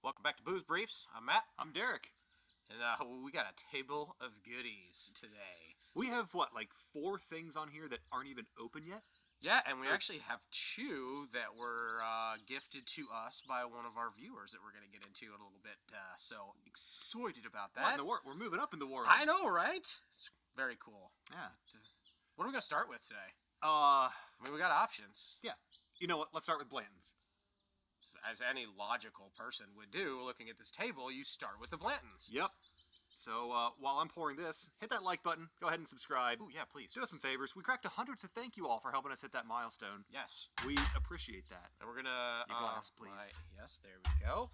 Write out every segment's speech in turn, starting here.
Welcome back to Booze Briefs. I'm Matt. I'm Derek. And we got a table of goodies today. We have, like 4 things on here that aren't even open yet? Yeah, and we actually have 2 that were gifted to us by one of our viewers that we're going to get into in a little bit. So excited about that. We're moving up in the world. I know, right? It's very cool. Yeah. What are we going to start with today? We got options. Yeah. You know what? Let's start with Blanton's. As any logical person would do, looking at this table, you start with the Blantons. Yep. So while I'm pouring this, hit that like button. Go ahead and subscribe. Ooh, yeah, please. Do us some favors. We cracked 100, so thank you all for helping us hit that milestone. Yes. We appreciate that. And we're going to... Your glass, please. Yes, there we go.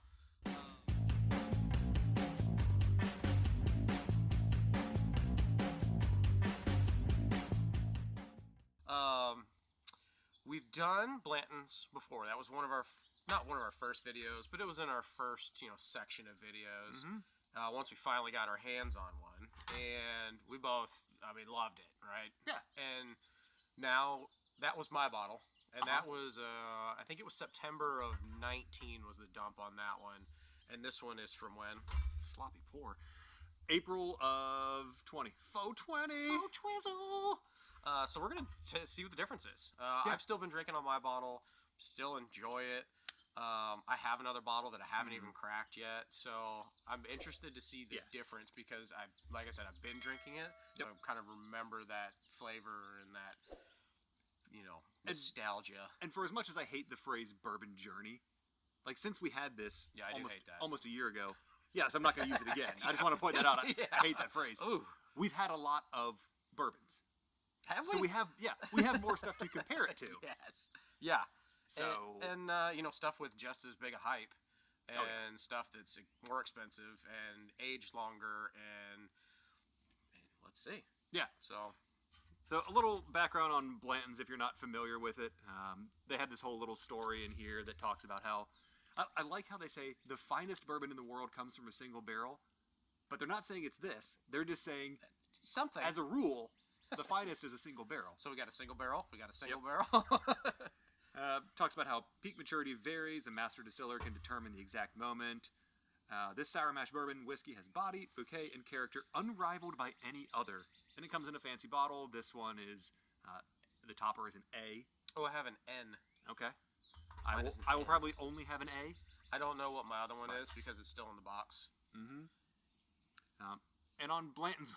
We've done Blanton's before. That was one of our... Not one of our first videos, but it was in our first, section of videos. Mm-hmm. Once we finally got our hands on one, and we both, loved it, right? Yeah. And now that was my bottle, and that was, I think it was September of 19 was the dump on that one, and this one is from when? Sloppy pour. April of 20. Faux 20. Faux twizzle. So we're gonna see what the difference is. I've still been drinking on my bottle, still enjoy it. I have another bottle that I haven't even cracked yet, so I'm interested to see the difference because like I said, I've been drinking it, so I kind of remember that flavor and that, nostalgia. And for as much as I hate the phrase bourbon journey, like since we had this almost a year ago, yes, I'm not going to use it again. I just want to point that out. I hate that phrase. Ooh. We've had a lot of bourbons. Have we? So we have more stuff to compare it to. Yes. Yeah. So and stuff with just as big a hype, and stuff that's more expensive and aged longer, and let's see. Yeah. So a little background on Blanton's if you're not familiar with it. They have this whole little story in here that talks about how I like how they say the finest bourbon in the world comes from a single barrel, but they're not saying it's this. They're just saying something. As a rule, the finest is a single barrel. So we got a single barrel. Barrel. Talks about how peak maturity varies. A master distiller can determine the exact moment. This sour mash bourbon whiskey has body, bouquet, and character unrivaled by any other. And it comes in a fancy bottle. This one is, the topper is an A. Oh, I have an N. Okay. I will probably only have an A. I don't know what my other one is because it's still in the box. Mm-hmm. And on Blanton's,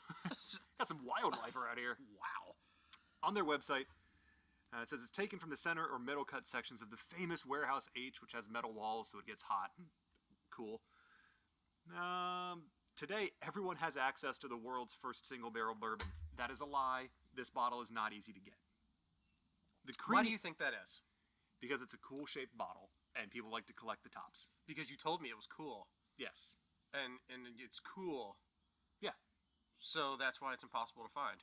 got some wildlife around here. Wow. On their website, it says it's taken from the center or middle cut sections of the famous Warehouse H, which has metal walls, so it gets hot. Cool. Today, everyone has access to the world's first single barrel bourbon. That is a lie. This bottle is not easy to get. Why do you think that is? Because it's a cool shaped bottle, and people like to collect the tops. Because you told me it was cool. Yes. And it's cool. Yeah. So that's why it's impossible to find.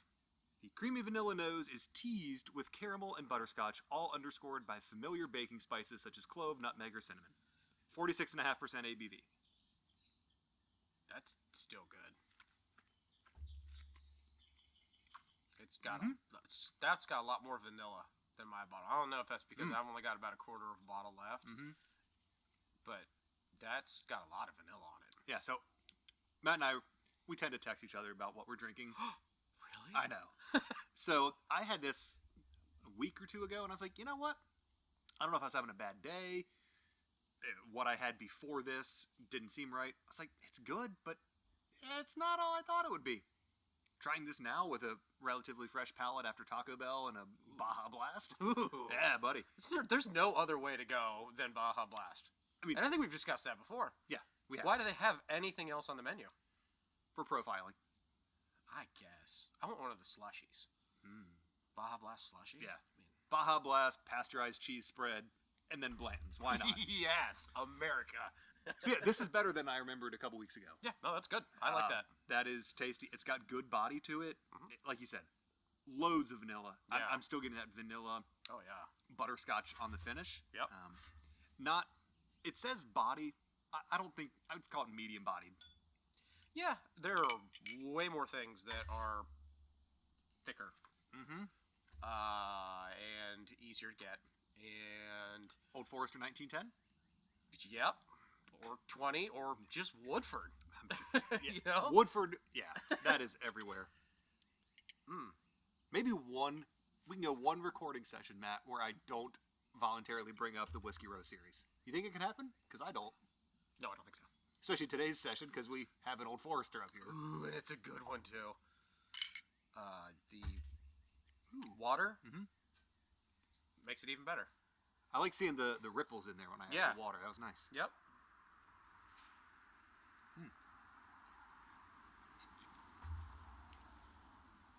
The creamy vanilla nose is teased with caramel and butterscotch, all underscored by familiar baking spices such as clove, nutmeg, or cinnamon. 46.5% ABV. That's still good. It's got that's got a lot more vanilla than my bottle. I don't know if that's because I've only got about a quarter of a bottle left, but that's got a lot of vanilla on it. Yeah. So Matt and I, we tend to text each other about what we're drinking. Really? I know. So I had this a week or 2 ago, and I was like, you know what? I don't know if I was having a bad day. What I had before this didn't seem right. I was like, it's good, but it's not all I thought it would be. Trying this now with a relatively fresh palate after Taco Bell and a Baja Blast. Ooh. Yeah, buddy. There's no other way to go than Baja Blast. And I think we've discussed that before. Yeah, we have. Why do they have anything else on the menu? For profiling. I guess. I want one of the slushies. Baja Blast slushie? Yeah. Baja Blast, pasteurized cheese spread, and then Blanton's. Why not? Yes, America. So yeah, this is better than I remembered a couple weeks ago. Yeah, no, that's good. I like that. That is tasty. It's got good body to it. Like you said, loads of vanilla. Yeah. I'm still getting that vanilla. Oh, yeah. Butterscotch on the finish. Yep. It says body. I don't think, I would call it medium bodied. Yeah, there are way more things that are thicker. And easier to get. And Old Forester 1910? Yep. or 20, or just Woodford. You know? Woodford, yeah, that is everywhere. Maybe we can go one recording session, Matt, where I don't voluntarily bring up the Whiskey Row series. You think it can happen? Because I don't. No, I don't think so. Especially today's session, because we have an Old Forester up here. Ooh, and it's a good one, too. The water makes it even better. I like seeing the ripples in there when I have the water. That was nice. Yep.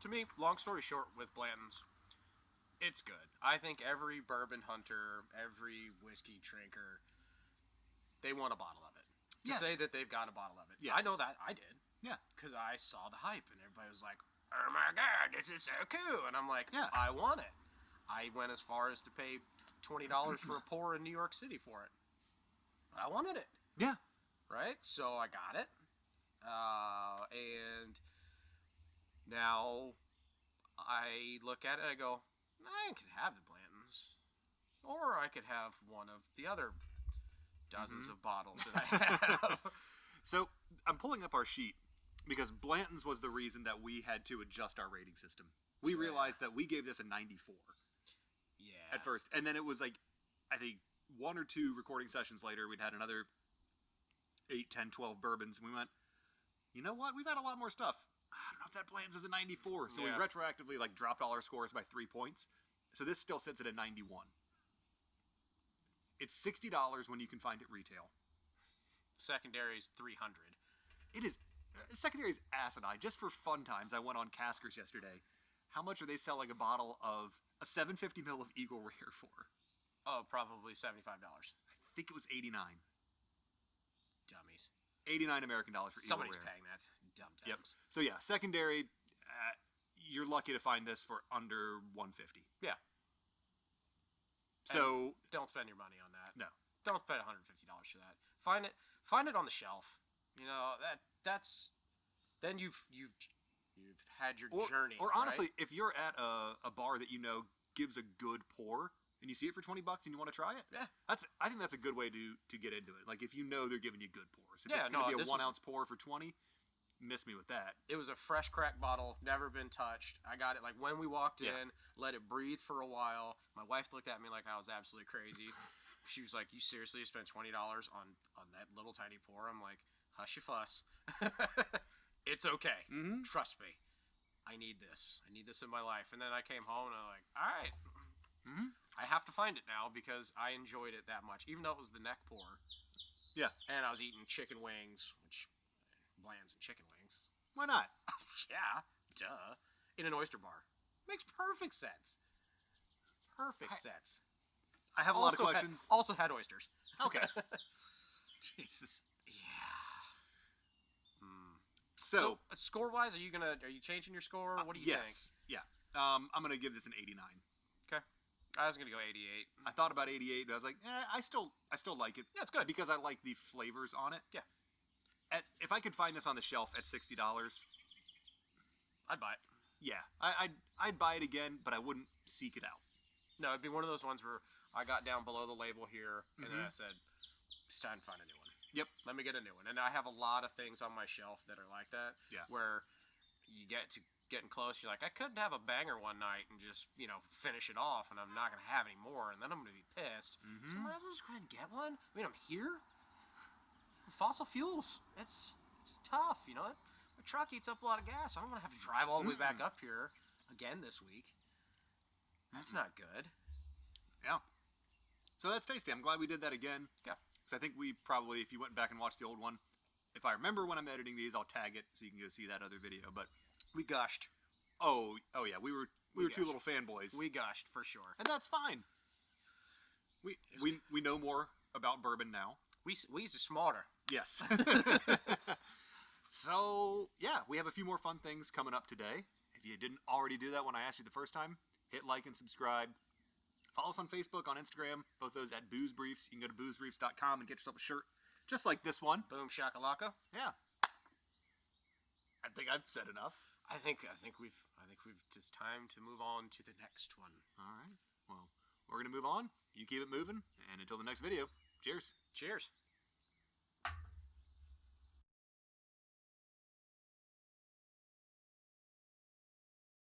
To me, long story short, with Blanton's, it's good. I think every bourbon hunter, every whiskey drinker, they want a bottle of it. To say that they've got a bottle of it. Yes. I know that. I did. Yeah. Because I saw the hype, and everybody was like, oh my God, this is so cool. And I'm like, I want it. I went as far as to pay $20 for a pour in New York City for it. But I wanted it. Yeah. Right? So I got it. And now I look at it and I go, I could have the Blantons. Or I could have one of the other dozens of bottles that I have. So I'm pulling up our sheet because Blanton's was the reason that we had to adjust our rating system. We realized that we gave this a 94. Yeah. At first. And then it was like, I think 1 or 2 recording sessions later, we'd had another 8, 10, 12 bourbons. And we went, you know what? We've had a lot more stuff. I don't know if that Blanton's is a 94. So we retroactively dropped all our scores by 3 points. So this still sits at a 91. It's $60 when you can find it retail. Secondary is $300. It is. Secondary is asinine. Just for fun times, I went on Caskers yesterday. How much are they selling a bottle of a 750 ml of Eagle Rare for? Oh, probably $75. I think it was 89. Dummies. 89 American dollars for Eagle Rare. Somebody's paying that. Dumb-dumbs. Yep. So yeah, secondary, you're lucky to find this for under 150. Yeah. So don't spend your money on that. No. Don't spend $150 for that. Find it on the shelf. You know, that's then you've had your journey. Or honestly, if you're at a bar that you know gives a good pour and you see it for $20 and you want to try it, I think that's a good way to get into it. Like if you know they're giving you good pours. If it's going to be a 1 ounce pour for 20, miss me with that. It was a fresh crack bottle, never been touched. I got it like when we walked in, let it breathe for a while. My wife looked at me like I was absolutely crazy. She was like, "You seriously spent $20 on that little tiny pour?" I'm like, "Hush your fuss. It's okay. Trust me. I need this. I need this in my life." And then I came home and I'm like, "All right, I have to find it now because I enjoyed it that much, even though it was the neck pour." Yeah. And I was eating chicken wings, which Bland's and chicken wings. Why not? Yeah, duh. In an oyster bar. Makes perfect sense. Perfect sense. I have a lot of questions. Also had oysters. Okay. Jesus. Yeah. So score-wise, are you changing your score? What do you think? Yes. Yeah. I'm gonna give this an 89. Okay. I was gonna go 88. I thought about 88, but I was like, I still like it. Yeah, it's good because I like the flavors on it. Yeah. If I could find this on the shelf at $60, I'd buy it. Yeah, I'd buy it again, but I wouldn't seek it out. No, it'd be one of those ones where I got down below the label here, and then I said, it's time to find a new one. Yep. Let me get a new one. And I have a lot of things on my shelf that are like that. Yeah. Where you get to getting close, you're like, I could have a banger one night and just, finish it off, and I'm not going to have any more, and then I'm going to be pissed. So I might as well just go ahead and get one. I mean, I'm here. Fossil fuels, it's tough, My truck eats up a lot of gas. I'm going to have to drive all the way back up here again this week. That's not good. Yeah. So that's tasty. I'm glad we did that again. Yeah. Because I think we probably, if you went back and watched the old one, if I remember when I'm editing these, I'll tag it so you can go see that other video. But we gushed. Oh yeah. We were two little fanboys. We gushed for sure, and that's fine. We know more about bourbon now. We are smarter. Yes. So yeah, we have a few more fun things coming up today. If you didn't already do that when I asked you the first time, hit like and subscribe. Follow us on Facebook, on Instagram, both those at Booze Briefs. You can go to boozebriefs.com and get yourself a shirt just like this one. Boom shakalaka. Yeah. I think I've said enough. I think we've it's time to move on to the next one. All right. Well, we're going to move on. You keep it moving, and until the next video, cheers. Cheers.